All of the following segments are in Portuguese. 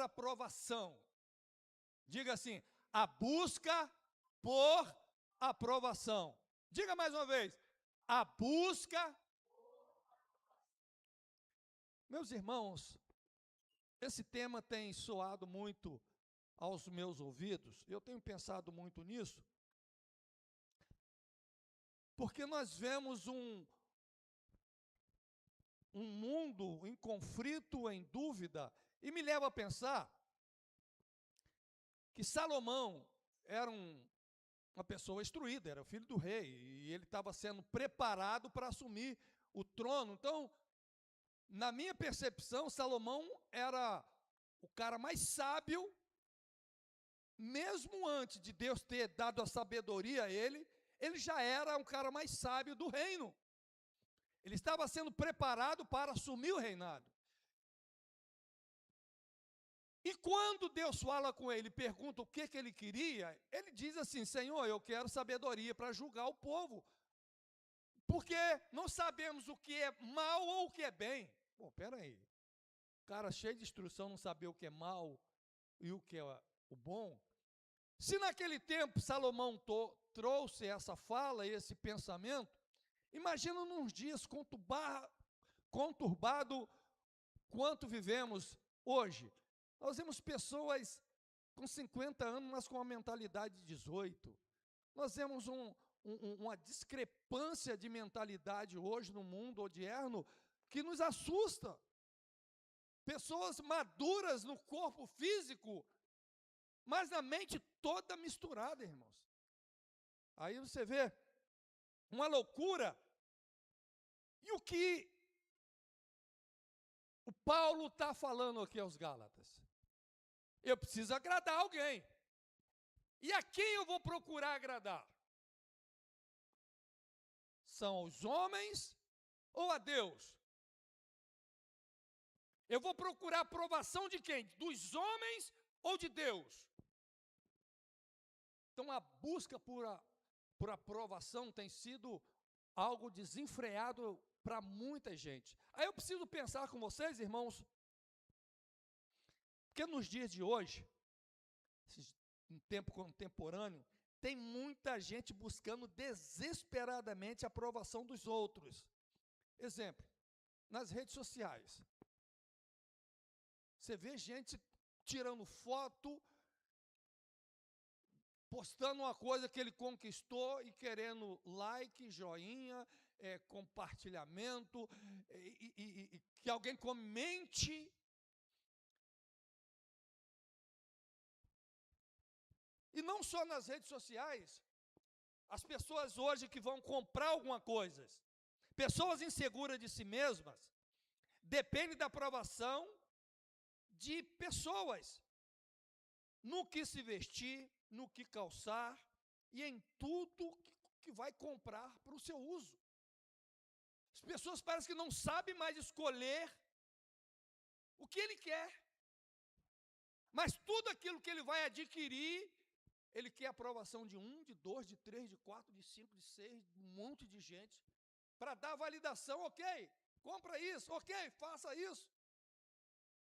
aprovação. Diga assim, a busca por aprovação. Diga mais uma vez, a busca. Meus irmãos, esse tema tem soado muito aos meus ouvidos, eu tenho pensado muito nisso, porque nós vemos um mundo em conflito, em dúvida, e me leva a pensar que Salomão era uma pessoa instruída, era o filho do rei, e ele estava sendo preparado para assumir o trono. Então, na minha percepção, Salomão era o cara mais sábio, mesmo antes de Deus ter dado a sabedoria a ele já era o cara mais sábio do reino. Ele estava sendo preparado para assumir o reinado. E quando Deus fala com ele, pergunta o que ele queria, ele diz assim, Senhor, eu quero sabedoria para julgar o povo, porque não sabemos o que é mal ou o que é bem. Pô, peraí, o cara cheio de instrução não saber o que é mal e o que é o bom. Se naquele tempo Salomão trouxe essa fala, esse pensamento, imagina nos dias conturbado quanto vivemos hoje. Nós vemos pessoas com 50 anos, mas com uma mentalidade de 18. Nós vemos uma discrepância de mentalidade hoje no mundo odierno que nos assusta. Pessoas maduras no corpo físico, mas na mente toda misturada, irmãos. Aí você vê uma loucura. E o que o Paulo está falando aqui aos Gálatas? Eu preciso agradar alguém. E a quem eu vou procurar agradar? São os homens ou a Deus? Eu vou procurar a aprovação de quem? Dos homens ou de Deus? Então a busca por aprovação tem sido algo desenfreado para muita gente. Aí eu preciso pensar com vocês, irmãos, porque nos dias de hoje, em tempo contemporâneo, tem muita gente buscando desesperadamente a aprovação dos outros. Exemplo, nas redes sociais. Você vê gente tirando foto, postando uma coisa que ele conquistou e querendo like, joinha, compartilhamento, e que alguém comente. E não só nas redes sociais, as pessoas hoje que vão comprar alguma coisa, pessoas inseguras de si mesmas, dependem da aprovação de pessoas, no que se vestir, no que calçar e em tudo que vai comprar para o seu uso. As pessoas parecem que não sabem mais escolher o que ele quer, mas tudo aquilo que ele vai adquirir, ele quer a aprovação de 1, de 2, de 3, de 4, de 5, de 6, de um monte de gente, para dar validação, ok, compra isso, ok, faça isso.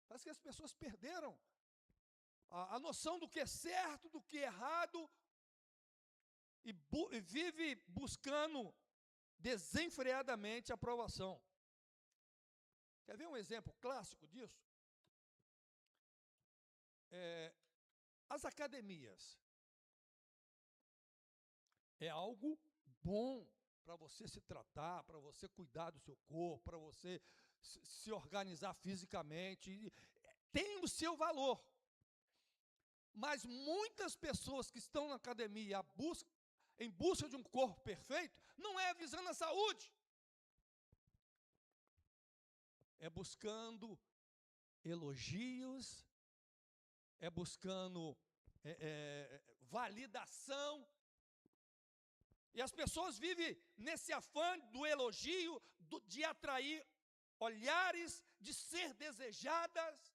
Parece que as pessoas perderam a noção do que é certo, do que é errado, e vive buscando desenfreadamente a aprovação. Quer ver um exemplo clássico disso? As academias. É algo bom para você se tratar, para você cuidar do seu corpo, para você se organizar fisicamente. Tem o seu valor. Mas muitas pessoas que estão na academia em busca de um corpo perfeito, não é visando a saúde. É buscando elogios, é buscando validação. E as pessoas vivem nesse afã do elogio, de atrair olhares, de ser desejadas.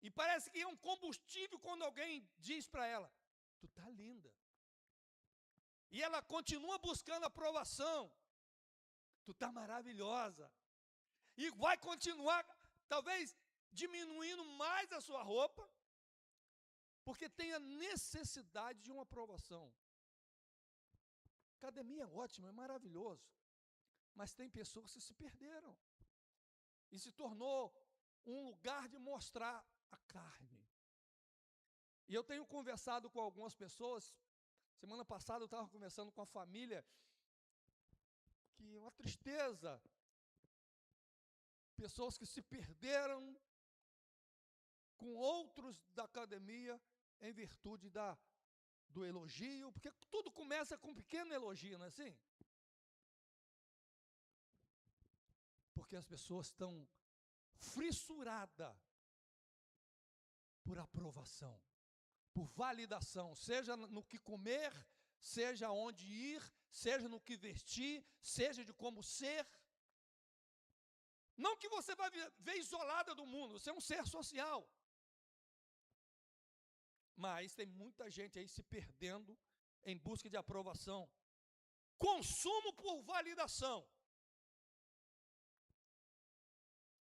E parece que é um combustível quando alguém diz para ela, tu tá linda. E ela continua buscando aprovação. Tu tá maravilhosa. E vai continuar, talvez diminuindo mais a sua roupa, porque tem a necessidade de uma aprovação. Academia é ótimo, é maravilhoso, mas tem pessoas que se perderam e se tornou um lugar de mostrar a carne. E eu tenho conversado com algumas pessoas. Semana passada eu estava conversando com a família, que é uma tristeza, pessoas que se perderam com outros da academia em virtude do elogio, porque tudo começa com um pequeno elogio, não é assim? Porque as pessoas estão frissuradas por aprovação, por validação, seja no que comer, seja onde ir, seja no que vestir, seja de como ser. Não que você vai viver isolada do mundo, você é um ser social. Mas tem muita gente aí se perdendo em busca de aprovação. Consumo por validação.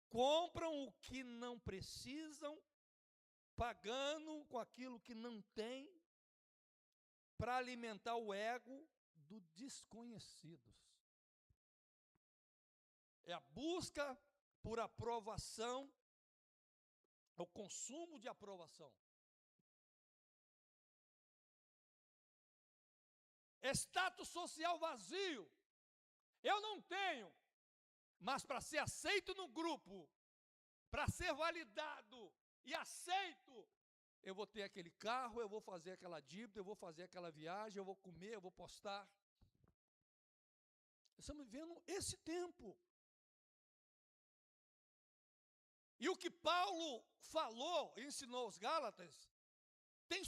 Compram o que não precisam, pagando com aquilo que não tem, para alimentar o ego do desconhecidos. É a busca por aprovação, é o consumo de aprovação. Status social vazio. Eu não tenho, mas para ser aceito no grupo, para ser validado e aceito, eu vou ter aquele carro, eu vou fazer aquela dívida, eu vou fazer aquela viagem, eu vou comer, eu vou postar. Estamos vivendo esse tempo. E o que Paulo falou, ensinou aos Gálatas, tem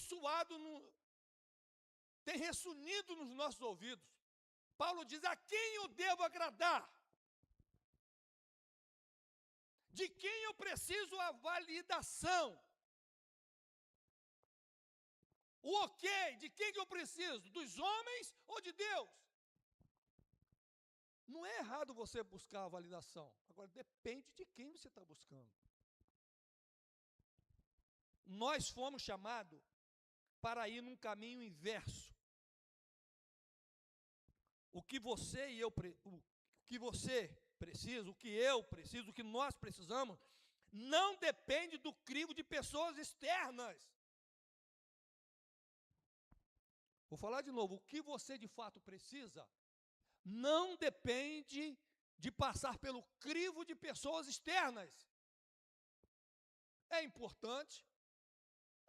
tem ressonido nos nossos ouvidos. Paulo diz: a quem eu devo agradar? De quem eu preciso a validação? O ok, de quem que eu preciso? Dos homens ou de Deus? Não é errado você buscar a validação. Agora, depende de quem você está buscando. Nós fomos chamados para ir num caminho inverso. O que você e eu, o que você precisa, o que eu preciso, o que nós precisamos, não depende do crivo de pessoas externas. Vou falar de novo, o que você de fato precisa, não depende de passar pelo crivo de pessoas externas. É importante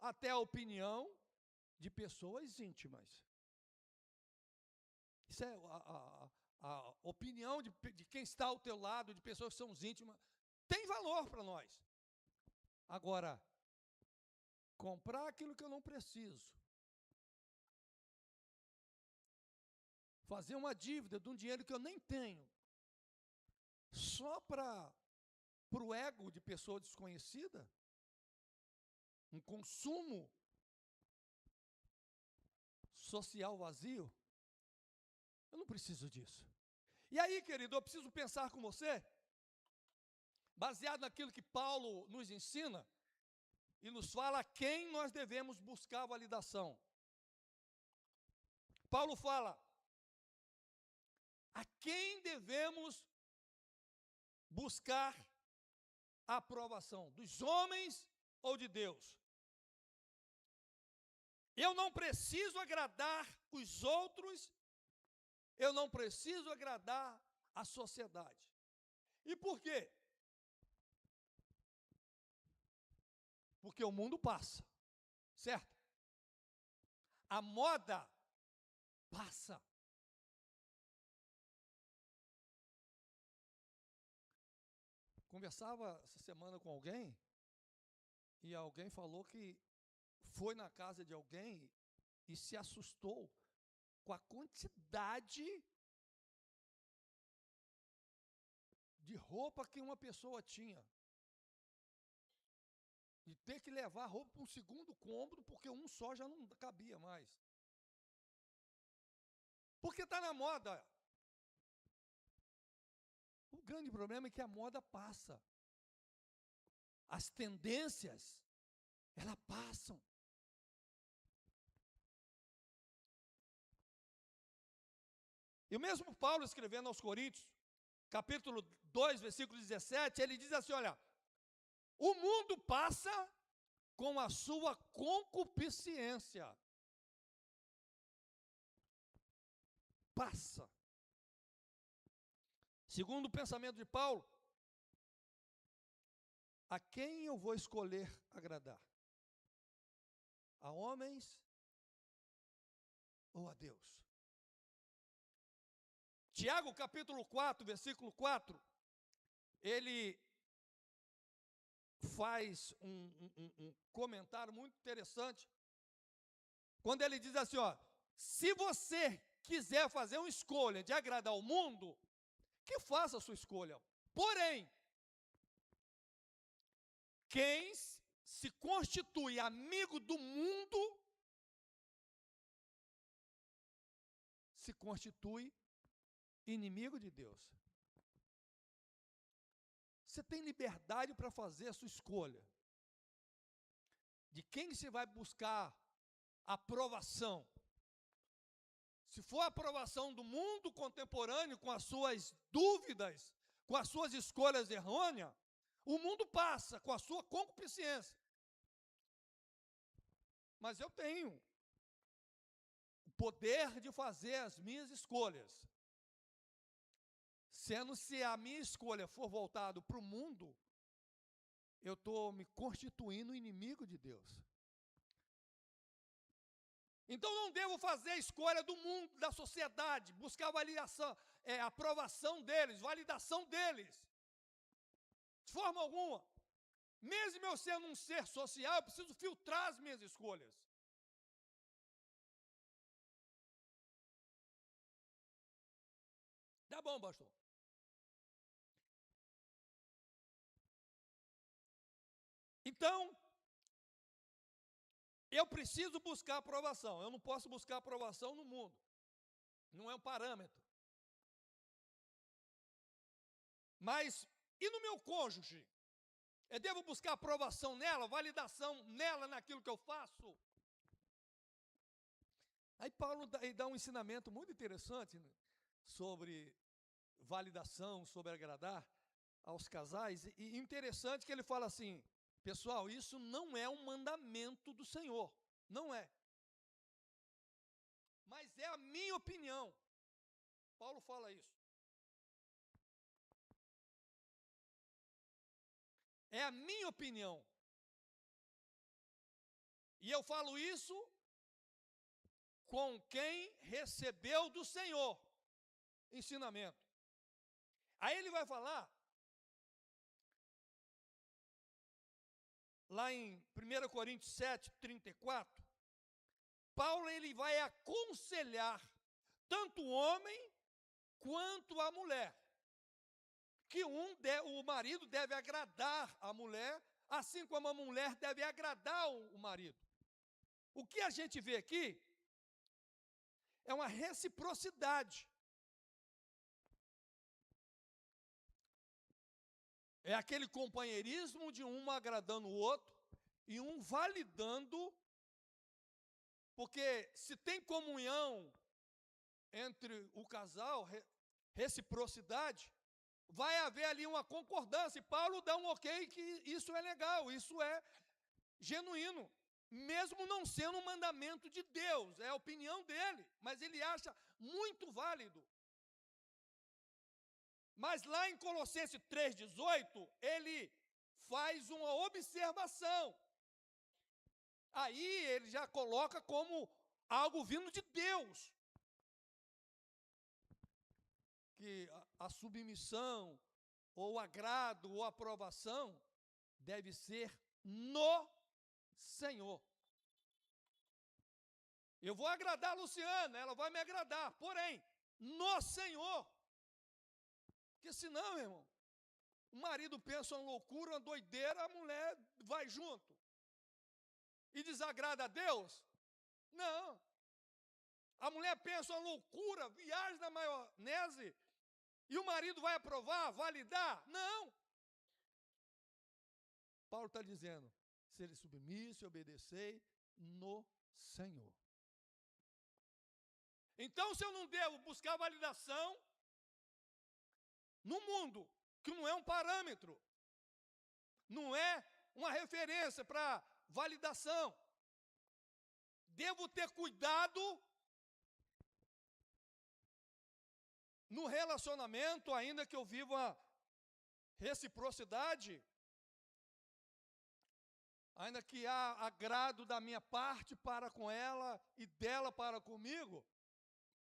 até a opinião de pessoas íntimas. Isso é a opinião de quem está ao teu lado, de pessoas que são íntimas, tem valor para nós. Agora, comprar aquilo que eu não preciso, fazer uma dívida de um dinheiro que eu nem tenho, só para o ego de pessoa desconhecida, um consumo social vazio, eu não preciso disso. E aí, querido, eu preciso pensar com você, baseado naquilo que Paulo nos ensina, e nos fala a quem nós devemos buscar validação. Paulo fala, a quem devemos buscar a aprovação, dos homens ou de Deus? Eu não preciso agradar os outros, eu não preciso agradar a sociedade. E por quê? Porque o mundo passa, certo? A moda passa. Conversava essa semana com alguém, e alguém falou que foi na casa de alguém e se assustou com a quantidade de roupa que uma pessoa tinha. E ter que levar a roupa para um segundo cômodo, porque um só já não cabia mais. Porque está na moda. O grande problema é que a moda passa. as tendências, elas passam. E o mesmo Paulo, escrevendo aos Coríntios, capítulo 2, versículo 17, ele diz assim, olha, o mundo passa com a sua concupiscência. Passa. Segundo o pensamento de Paulo, a quem eu vou escolher agradar? A homens ou a Deus? Tiago, capítulo 4, versículo 4, ele faz um comentário muito interessante, quando ele diz assim, ó, se você quiser fazer uma escolha de agradar o mundo, que faça a sua escolha. Porém, quem se constitui amigo do mundo, se constitui inimigo de Deus. Você tem liberdade para fazer a sua escolha. De quem você vai buscar aprovação. Se for a aprovação do mundo contemporâneo, com as suas dúvidas, com as suas escolhas errôneas, o mundo passa com a sua concupiscência. Mas eu tenho o poder de fazer as minhas escolhas. Sendo se a minha escolha for voltada para o mundo, eu estou me constituindo inimigo de Deus. Então não devo fazer a escolha do mundo, da sociedade, buscar validação, aprovação deles, validação deles. De forma alguma. Mesmo eu sendo um ser social, eu preciso filtrar as minhas escolhas. Tá bom, pastor. Então, eu preciso buscar aprovação. Eu não posso buscar aprovação no mundo. Não é um parâmetro. Mas, e no meu cônjuge? Eu devo buscar aprovação nela, validação nela, naquilo que eu faço? Aí Paulo dá um ensinamento muito interessante, né, sobre validação, sobre agradar aos casais. E interessante que ele fala assim, pessoal, isso não é um mandamento do Senhor. Não é. Mas é a minha opinião. Paulo fala isso. É a minha opinião. E eu falo isso com quem recebeu do Senhor ensinamento. Aí ele vai falar, lá em 1 Coríntios 7, 34, Paulo ele vai aconselhar tanto o homem quanto a mulher, que o marido deve agradar a mulher, assim como a mulher deve agradar o marido. O que a gente vê aqui é uma reciprocidade. É aquele companheirismo de um agradando o outro e um validando, porque se tem comunhão entre o casal, reciprocidade, vai haver ali uma concordância. E Paulo dá um ok que isso é legal, isso é genuíno, mesmo não sendo um mandamento de Deus, é a opinião dele, mas ele acha muito válido. Mas lá em Colossenses 3,18, ele faz uma observação. Aí ele já coloca como algo vindo de Deus. Que a submissão, ou o agrado, ou a aprovação, deve ser no Senhor. Eu vou agradar a Luciana, ela vai me agradar, porém, no Senhor. Porque senão, meu irmão, o marido pensa uma loucura, uma doideira, a mulher vai junto. E desagrada a Deus? Não. A mulher pensa uma loucura, viaja na maionese, e o marido vai aprovar, validar? Não. Paulo está dizendo, ser submisso e obedecer no Senhor. Então, se eu não devo buscar validação no mundo, que não é um parâmetro, não é uma referência para validação, devo ter cuidado no relacionamento, ainda que eu viva uma reciprocidade, ainda que há agrado da minha parte para com ela e dela para comigo,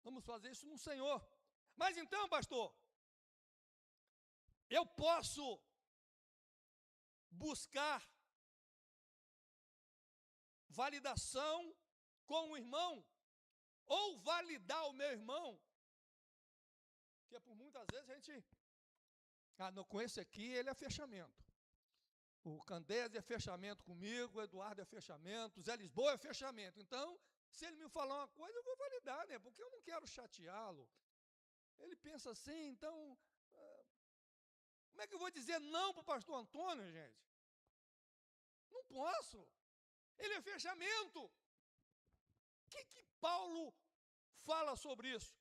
vamos fazer isso no Senhor. Mas então, pastor, eu posso buscar validação com o irmão, ou validar o meu irmão, porque por muitas vezes a gente, não, com esse aqui ele é fechamento. O Candés é fechamento comigo, o Eduardo é fechamento, o Zé Lisboa é fechamento. Então, se ele me falar uma coisa, eu vou validar, né? Porque eu não quero chateá-lo. Ele pensa assim, então, como é que eu vou dizer não para o pastor Antônio, gente? Não posso. Ele é fechamento. O que Paulo fala sobre isso?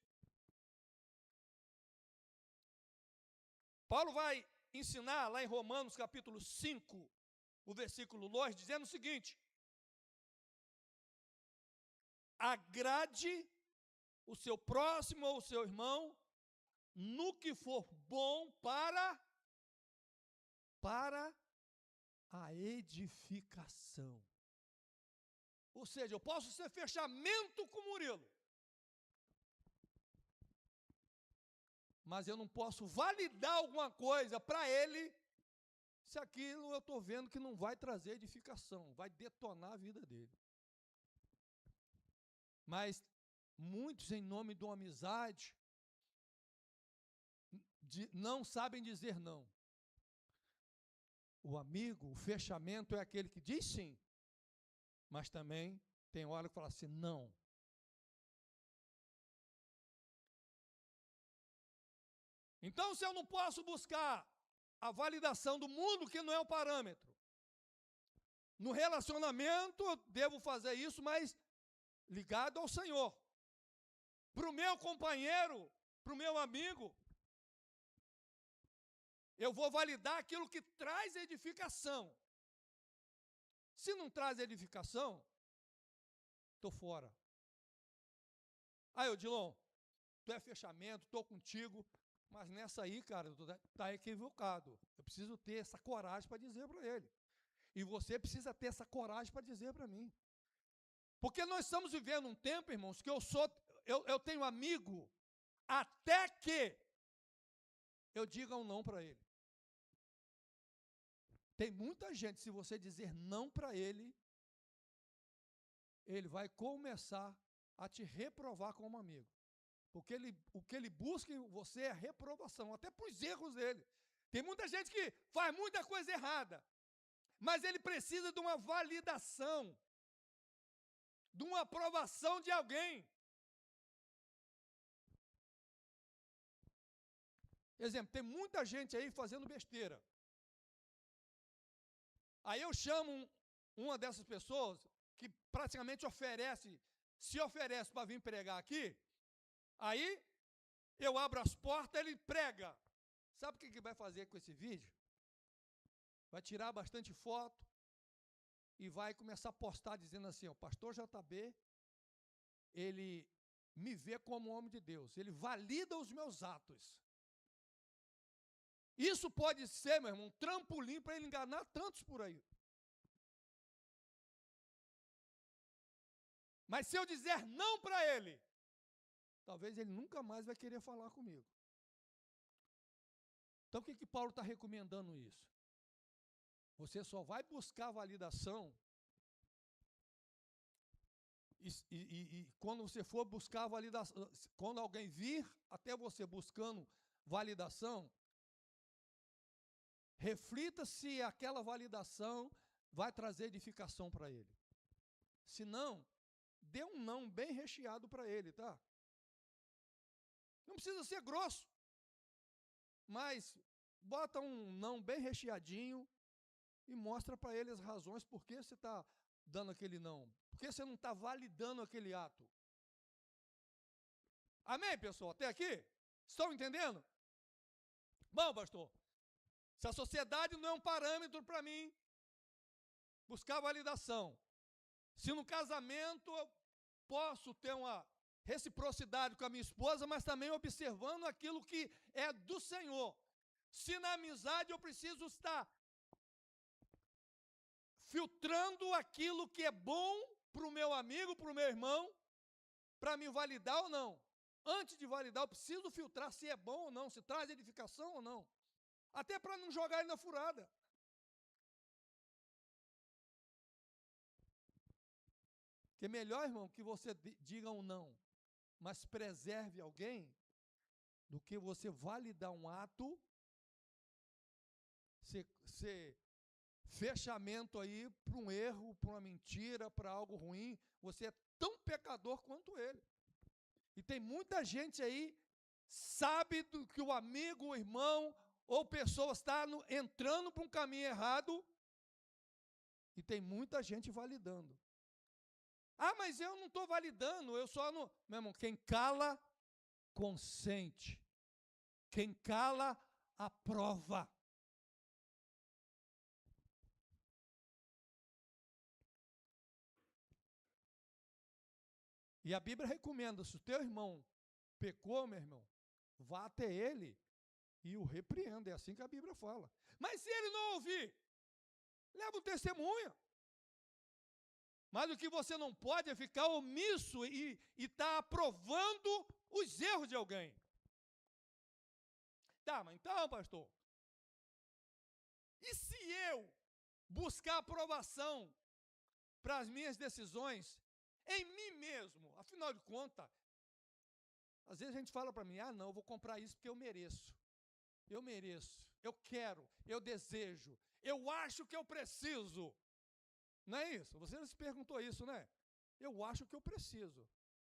Paulo vai ensinar lá em Romanos capítulo 5, o versículo 2, dizendo o seguinte: agrade o seu próximo ou o seu irmão no que for bom para a edificação. Ou seja, eu posso ser fechamento com o Murilo, mas eu não posso validar alguma coisa para ele, se aquilo eu estou vendo que não vai trazer edificação, vai detonar a vida dele. Mas muitos, em nome de uma amizade, não sabem dizer não. O amigo, o fechamento é aquele que diz sim, mas também tem hora que fala assim, não. Então, se eu não posso buscar a validação do mundo, que não é o parâmetro, no relacionamento eu devo fazer isso, mas ligado ao Senhor. Para o meu companheiro, para o meu amigo, eu vou validar aquilo que traz edificação. Se não traz edificação, estou fora. Aí, Odilon, tu é fechamento, estou contigo, mas nessa aí, cara, tu está equivocado. Eu preciso ter essa coragem para dizer para ele. E você precisa ter essa coragem para dizer para mim. Porque nós estamos vivendo um tempo, irmãos, que eu tenho amigo até que eu diga um não para ele. Tem muita gente, se você dizer não para ele, ele vai começar a te reprovar como amigo. Porque o que ele busca em você é reprovação, até para os erros dele. Tem muita gente que faz muita coisa errada, mas ele precisa de uma validação, de uma aprovação de alguém. Exemplo, tem muita gente aí fazendo besteira. Aí eu chamo uma dessas pessoas que praticamente se oferece para vir pregar aqui, aí eu abro as portas, ele prega. Sabe o que vai fazer com esse vídeo? Vai tirar bastante foto e vai começar a postar dizendo assim, o pastor JB, ele me vê como homem de Deus, ele valida os meus atos. Isso pode ser, meu irmão, um trampolim para ele enganar tantos por aí. Mas se eu dizer não para ele, talvez ele nunca mais vai querer falar comigo. Então, o que Paulo está recomendando isso? Você só vai buscar validação e quando você for buscar validação, quando alguém vir até você buscando validação, reflita se aquela validação vai trazer edificação para ele. Se não, dê um não bem recheado para ele, tá? Não precisa ser grosso, mas bota um não bem recheadinho e mostra para ele as razões por que você está dando aquele não. Por que você não está validando aquele ato. Amém, pessoal? Até aqui? Estão entendendo? Bom, pastor, se a sociedade não é um parâmetro para mim buscar validação, se no casamento eu posso ter uma reciprocidade com a minha esposa, mas também observando aquilo que é do Senhor, se na amizade eu preciso estar filtrando aquilo que é bom para o meu amigo, para o meu irmão, para me validar ou não. Antes de validar, eu preciso filtrar se é bom ou não, se traz edificação ou não. Até para não jogar ele na furada. Porque melhor, irmão, que você diga um não, mas preserve alguém, do que você validar um ato, ser fechamento aí para um erro, para uma mentira, para algo ruim. Você é tão pecador quanto ele. E tem muita gente aí, sabe do que o amigo, o irmão, ou pessoa está entrando para um caminho errado, e tem muita gente validando. Ah, mas eu não estou validando, eu só não... Meu irmão, quem cala, consente. Quem cala, aprova. E a Bíblia recomenda, se o teu irmão pecou, meu irmão, vá até ele e o repreenda. É assim que a Bíblia fala. Mas se ele não ouvir, leva um testemunho. Mas o que você não pode é ficar omisso e estar aprovando os erros de alguém. Tá, mas então, pastor, e se eu buscar aprovação para as minhas decisões em mim mesmo? Afinal de contas, às vezes a gente fala para mim, ah não, eu vou comprar isso porque eu mereço, eu quero, eu desejo, eu acho que eu preciso. Não é isso? Você se perguntou isso, né? Eu acho que eu preciso.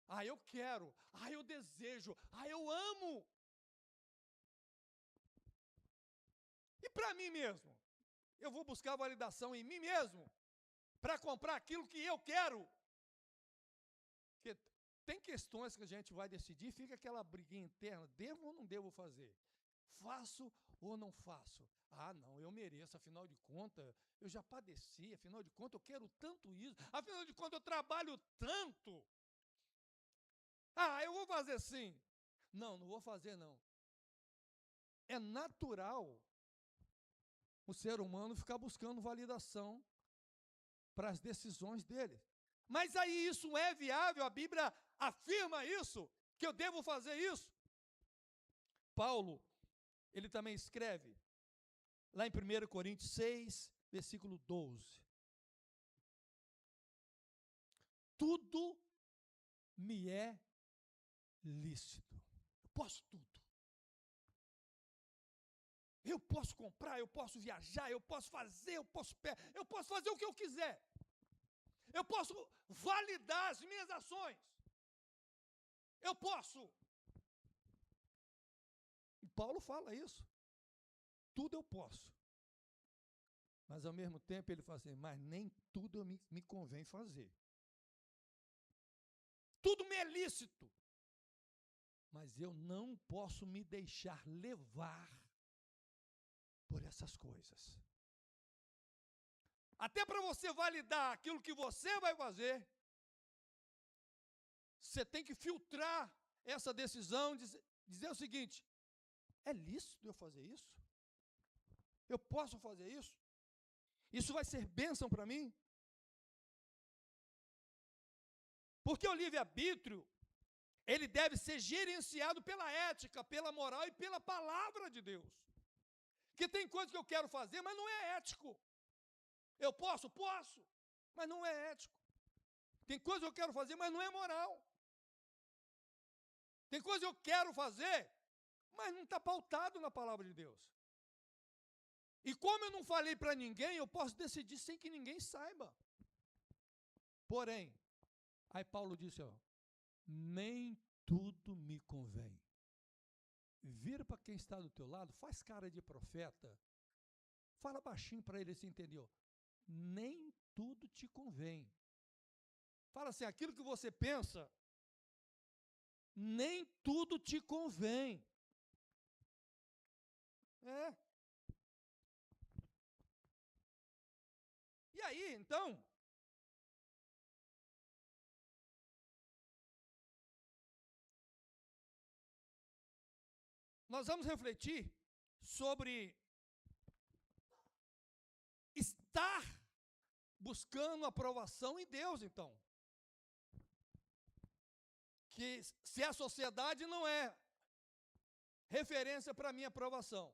Ah, eu quero. Ah, eu desejo. Ah, eu amo. E para mim mesmo? Eu vou buscar validação em mim mesmo para comprar aquilo que eu quero? Porque tem questões que a gente vai decidir e fica aquela briguinha interna, devo ou não devo fazer? Faço ou não faço? Ah, não, eu mereço, afinal de contas, eu já padeci, afinal de contas, eu quero tanto isso, afinal de contas, eu trabalho tanto. Ah, eu vou fazer sim. Não, não vou fazer não. É natural o ser humano ficar buscando validação para as decisões dele. Mas aí isso é viável? A Bíblia afirma isso? Que eu devo fazer isso? Paulo, ele também escreve, lá em 1 Coríntios 6, versículo 12. Tudo me é lícito. Eu posso tudo. Eu posso comprar, eu posso viajar, eu posso fazer, eu posso fazer o que eu quiser. Eu posso validar as minhas ações. Eu posso. E Paulo fala isso. Tudo eu posso. Mas ao mesmo tempo ele fala assim, mas nem tudo me convém fazer. Tudo me é lícito. Mas eu não posso me deixar levar por essas coisas. Até para você validar aquilo que você vai fazer, você tem que filtrar essa decisão, dizer o seguinte, é lícito eu fazer isso? Eu posso fazer isso? Isso vai ser bênção para mim? Porque o livre-arbítrio, ele deve ser gerenciado pela ética, pela moral e pela palavra de Deus. Porque tem coisas que eu quero fazer, mas não é ético. Eu posso? Posso, mas não é ético. Tem coisas que eu quero fazer, mas não é moral. Tem coisas que eu quero fazer, mas não está pautado na palavra de Deus. E como eu não falei para ninguém, eu posso decidir sem que ninguém saiba. Porém, aí Paulo disse, ó, nem tudo me convém. Vira para quem está do teu lado, faz cara de profeta, Fala baixinho para ele se entendeu. Nem tudo te convém. Fala assim, aquilo que você pensa, nem tudo te convém. É. E aí, então, nós vamos refletir sobre estar buscando aprovação em Deus, então. Que se a sociedade não é referência para a minha aprovação,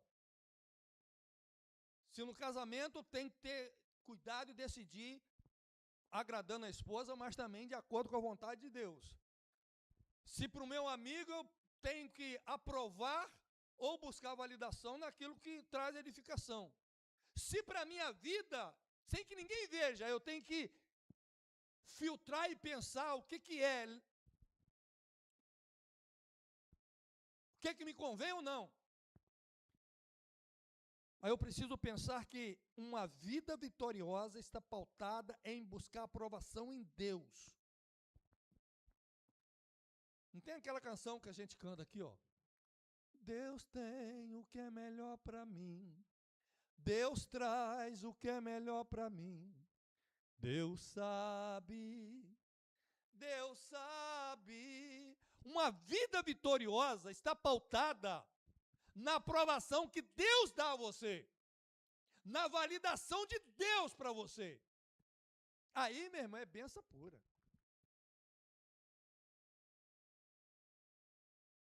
se no casamento tem que ter cuidado e decidir agradando a esposa, mas também de acordo com a vontade de Deus. Se para o meu amigo eu tenho que aprovar ou buscar validação naquilo que traz edificação. Se para a minha vida, sem que ninguém veja, eu tenho que filtrar e pensar o que é, o que me convém ou não. Aí eu preciso pensar que uma vida vitoriosa está pautada em buscar aprovação em Deus. Não tem aquela canção que a gente canta aqui, ó? Deus tem o que é melhor para mim. Deus traz o que é melhor para mim. Deus sabe. Deus sabe. Uma vida vitoriosa está pautada na aprovação que Deus dá a você, na validação de Deus para você. Aí, meu irmão, é benção pura.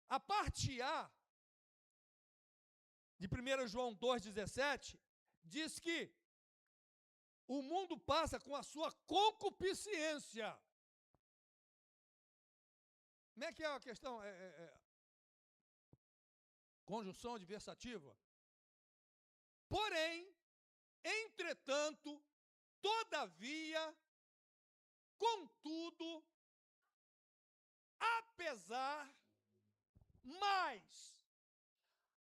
A parte A de 1 João 2,17 diz que o mundo passa com a sua concupiscência. Como é que é a questão? Conjunção adversativa. Porém, entretanto, todavia, contudo, apesar, mas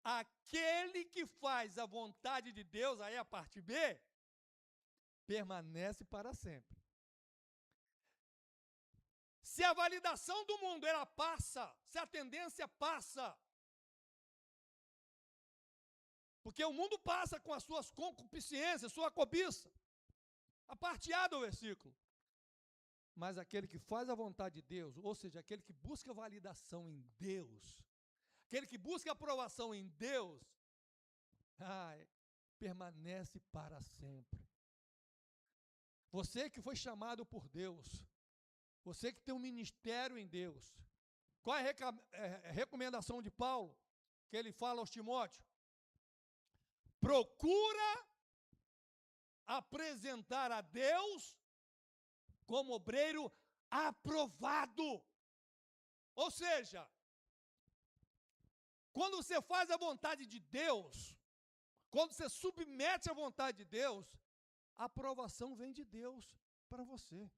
aquele que faz a vontade de Deus, aí a parte B, permanece para sempre. Se a validação do mundo ela passa, se a tendência passa, porque o mundo passa com as suas concupiscências, sua cobiça. A parte A do versículo. Mas aquele que faz a vontade de Deus, ou seja, aquele que busca validação em Deus, aquele que busca aprovação em Deus, permanece para sempre. Você que foi chamado por Deus, você que tem um ministério em Deus, qual é a recomendação de Paulo? Que ele fala aos Timóteos? Procura apresentar a Deus como obreiro aprovado. Ou seja, quando você faz a vontade de Deus, quando você submete à vontade de Deus, a aprovação vem de Deus para você.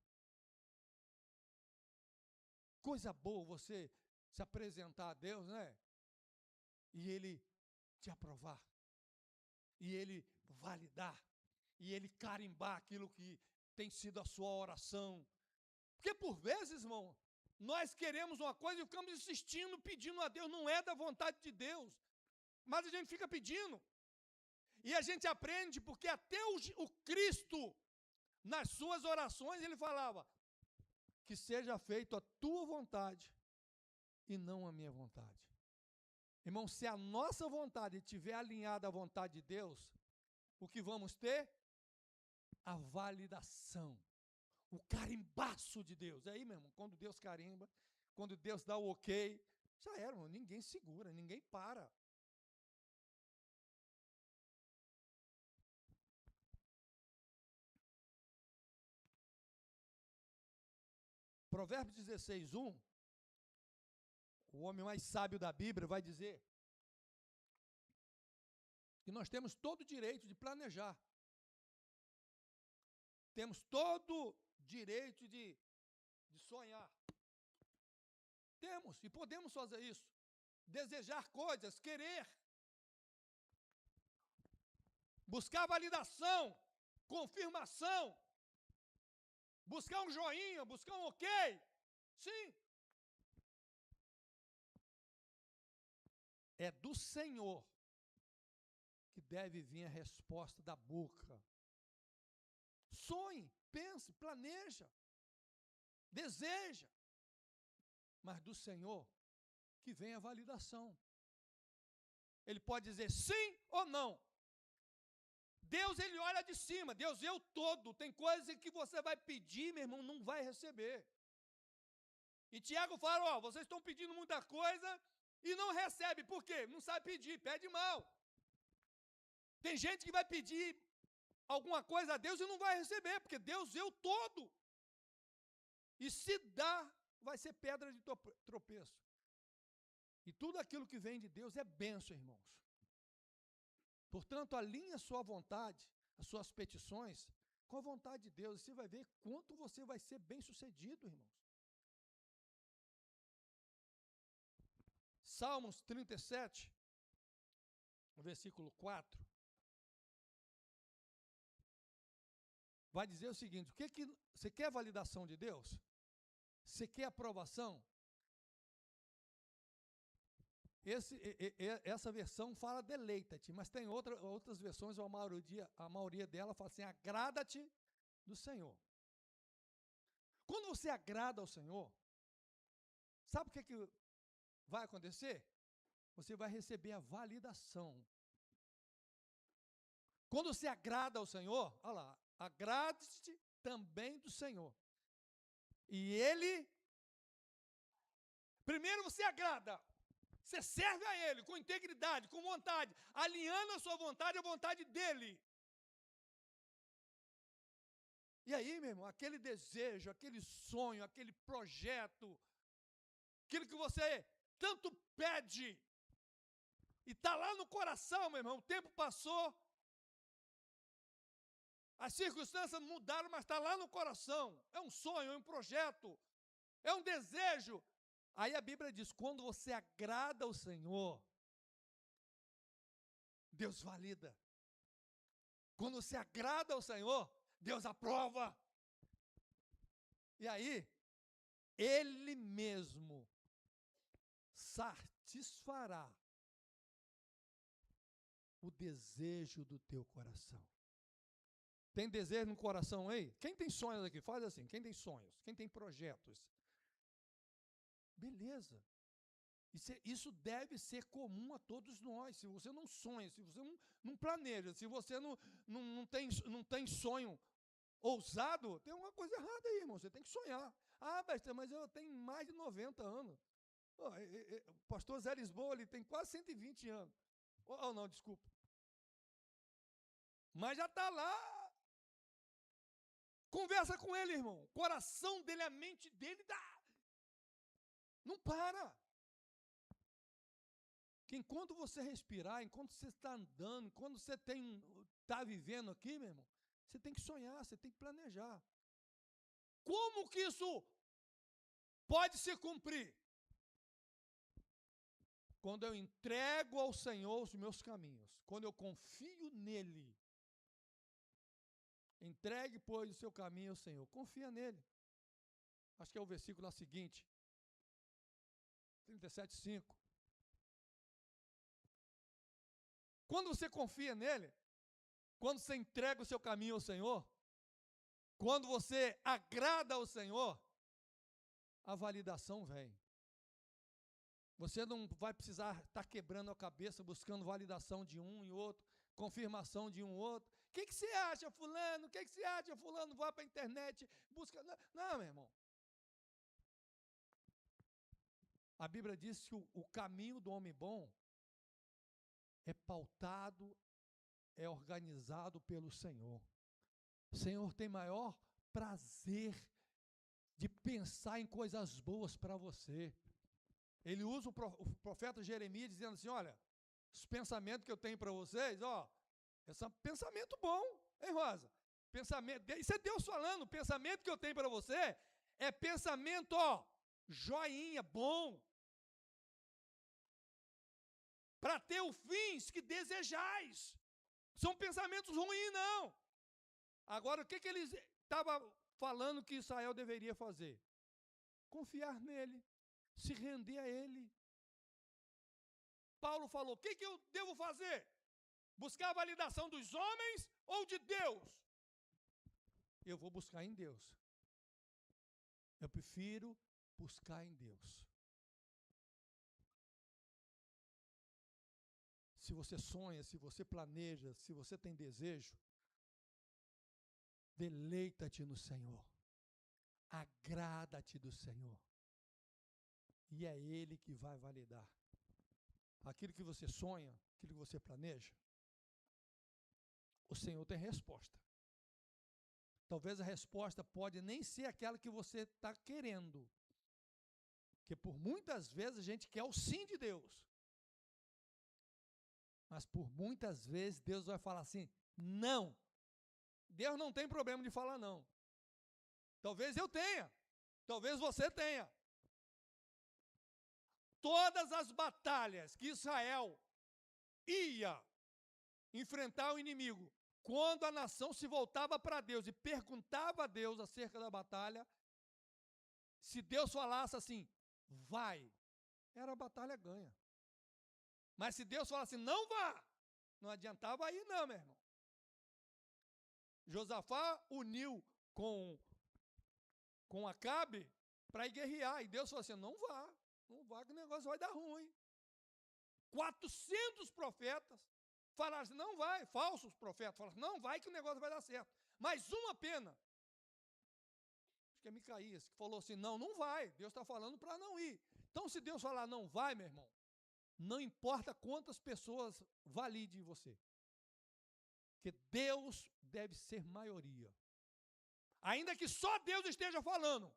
Coisa boa você se apresentar a Deus, né? E Ele te aprovar. E Ele validar. E Ele carimbar aquilo que tem sido a sua oração. Porque por vezes, irmão, nós queremos uma coisa e ficamos insistindo, pedindo a Deus, não é da vontade de Deus, mas a gente fica pedindo. E a gente aprende, porque até o Cristo, nas suas orações, ele falava, que seja feita a tua vontade e não a minha vontade. Irmão, se a nossa vontade estiver alinhada à vontade de Deus, o que vamos ter? A validação, o carimbaço de Deus. Aí, meu irmão, quando Deus carimba, quando Deus dá o ok, já era, irmão, ninguém segura, ninguém para. Provérbios 16:1, o homem mais sábio da Bíblia vai dizer que nós temos todo o direito de planejar. Temos todo o direito de sonhar. Temos e podemos fazer isso. Desejar coisas, querer. buscar validação, confirmação, buscar um joinha, buscar um ok. Sim. É do Senhor que deve vir a resposta da boca. Sonhe, pense, planeja, deseja. Mas do Senhor que vem a validação. Ele pode dizer sim ou não. Deus, ele olha de cima. Deus vê o todo. Tem coisas que você vai pedir, meu irmão, não vai receber. E Tiago fala, vocês estão pedindo muita coisa e não recebe. Por quê? Não sabe pedir, pede mal. Tem gente que vai pedir alguma coisa a Deus e não vai receber, porque Deus vê o todo. E se dá, vai ser pedra de tropeço. E tudo aquilo que vem de Deus é bênção, irmãos. Portanto, alinhe a sua vontade, as suas petições, com a vontade de Deus. E você vai ver quanto você vai ser bem-sucedido, irmãos. Salmos 37, versículo 4. Vai dizer o seguinte: o que você quer validação de Deus? Você quer aprovação? Essa versão fala deleita-te, mas tem outras versões, a maioria dela fala assim: agrada-te do Senhor. Quando você agrada ao Senhor, sabe o que vai acontecer? Você vai receber a validação. Quando você agrada ao Senhor, olha lá, agrade-te também do Senhor. E Ele, primeiro você agrada, você serve a Ele com integridade, com vontade, alinhando a sua vontade à vontade dEle. E aí, meu irmão, aquele desejo, aquele sonho, aquele projeto, aquilo que você tanto pede, e está lá no coração, meu irmão, o tempo passou, as circunstâncias mudaram, mas está lá no coração. É um sonho, é um projeto, é um desejo. Aí a Bíblia diz, quando você agrada ao Senhor, Deus valida. Quando você agrada ao Senhor, Deus aprova. E aí, Ele mesmo satisfará o desejo do teu coração. Tem desejo no coração aí? Quem tem sonhos aqui? Faz assim, quem tem sonhos? Quem tem projetos? Beleza. Isso deve ser comum a todos nós. Se você não sonha, se você não planeja, se você não tem sonho ousado, tem alguma coisa errada aí, irmão. Você tem que sonhar. Mas eu tenho mais de 90 anos. O pastor Zé Lisboa, ele tem quase 120 anos. Não, desculpa. Mas já está lá. Conversa com ele, irmão. O coração dele, a mente dele não para. Que enquanto você respirar, enquanto você está andando, enquanto você está vivendo aqui, meu irmão, você tem que sonhar, você tem que planejar. Como que isso pode se cumprir? Quando eu entrego ao Senhor os meus caminhos, quando eu confio nele. Entregue, pois, o seu caminho ao Senhor. Confia nele. Acho que é o versículo seguinte. 37:5. Quando você confia nele, quando você entrega o seu caminho ao Senhor, quando você agrada ao Senhor, a validação vem. Você não vai precisar estar quebrando a cabeça, buscando validação de um e outro, confirmação de um outro. O que você acha, fulano? O que você acha, fulano? Vai para a internet, busca... Não, meu irmão. A Bíblia diz que o caminho do homem bom é pautado, é organizado pelo Senhor. O Senhor tem maior prazer de pensar em coisas boas para você. Ele usa o profeta Jeremias dizendo assim, olha, os pensamentos que eu tenho para vocês, esse é um pensamento bom, hein, Rosa? Isso é Deus falando, o pensamento que eu tenho para você é pensamento, joinha, bom, para ter os fins que desejais. São pensamentos ruins, não. Agora, o que ele estava falando que Israel deveria fazer? Confiar nele, se render a ele. Paulo falou, o que eu devo fazer? Buscar a validação dos homens ou de Deus? Eu vou buscar em Deus. Eu prefiro buscar em Deus. Se você sonha, se você planeja, se você tem desejo, deleita-te no Senhor. Agrada-te do Senhor. E é Ele que vai validar. Aquilo que você sonha, aquilo que você planeja, o Senhor tem resposta. Talvez a resposta pode nem ser aquela que você está querendo. Porque por muitas vezes a gente quer o sim de Deus. Mas por muitas vezes Deus vai falar assim, não. Deus não tem problema de falar não. Talvez eu tenha. Talvez você tenha. Todas as batalhas que Israel ia enfrentar o inimigo, quando a nação se voltava para Deus e perguntava a Deus acerca da batalha, se Deus falasse assim, vai, era a batalha ganha. Mas se Deus falasse, não vá, não adiantava ir não, meu irmão. Josafá uniu com Acabe para ir guerrear, e Deus falou assim, não vá que o negócio vai dar ruim. 400 profetas falaram assim, não vai, falsos profetas falaram, não vai que o negócio vai dar certo. Mas uma pena, acho que é Micaías, que falou assim, não vai, Deus está falando para não ir. Então se Deus falar não vai, meu irmão, não importa quantas pessoas validem você, porque Deus deve ser maioria. Ainda que só Deus esteja falando,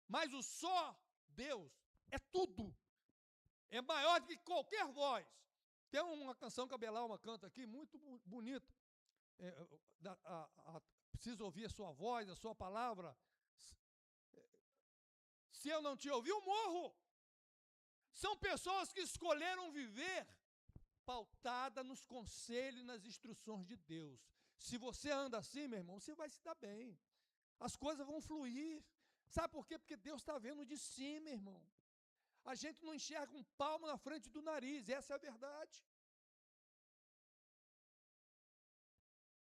mas o só Deus é tudo. É maior do que qualquer voz. Tem uma canção que a Belalma canta aqui, muito bonita. Preciso ouvir a sua voz, a sua palavra. Se eu não te ouvir, eu morro. São pessoas que escolheram viver pautada nos conselhos e nas instruções de Deus. Se você anda assim, meu irmão, você vai se dar bem. As coisas vão fluir. Sabe por quê? Porque Deus está vendo de cima, irmão. A gente não enxerga um palmo na frente do nariz, essa é a verdade.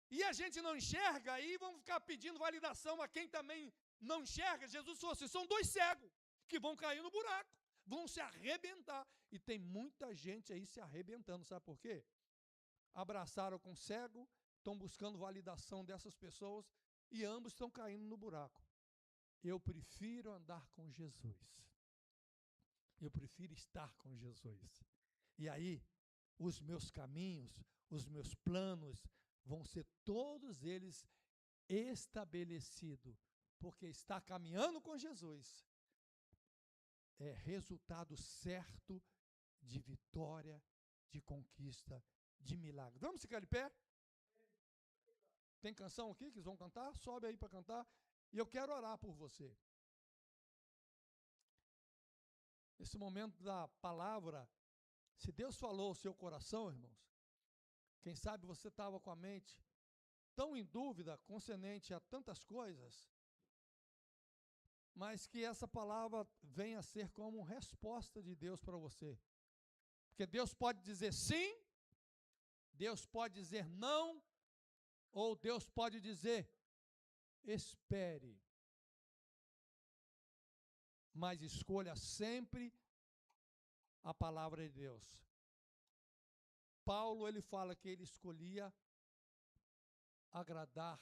E a gente não enxerga, aí vamos ficar pedindo validação a quem também não enxerga. Jesus falou assim, são dois cegos que vão cair no buraco, vão se arrebentar. E tem muita gente aí se arrebentando, sabe por quê? Abraçaram com cego, estão buscando validação dessas pessoas e ambos estão caindo no buraco. Eu prefiro andar com Jesus. Eu prefiro estar com Jesus. E aí, os meus caminhos, os meus planos, vão ser todos eles estabelecidos. Porque estar caminhando com Jesus é resultado certo de vitória, de conquista, de milagre. Vamos ficar de pé? Tem canção aqui que eles vão cantar? Sobe aí para cantar. E eu quero orar por você. Esse momento da palavra, se Deus falou ao seu coração, irmãos, quem sabe você estava com a mente tão em dúvida concernente a tantas coisas, mas que essa palavra venha a ser como resposta de Deus para você. Porque Deus pode dizer sim, Deus pode dizer não, ou Deus pode dizer espere. Mas escolha sempre a palavra de Deus. Paulo, ele fala que ele escolhia agradar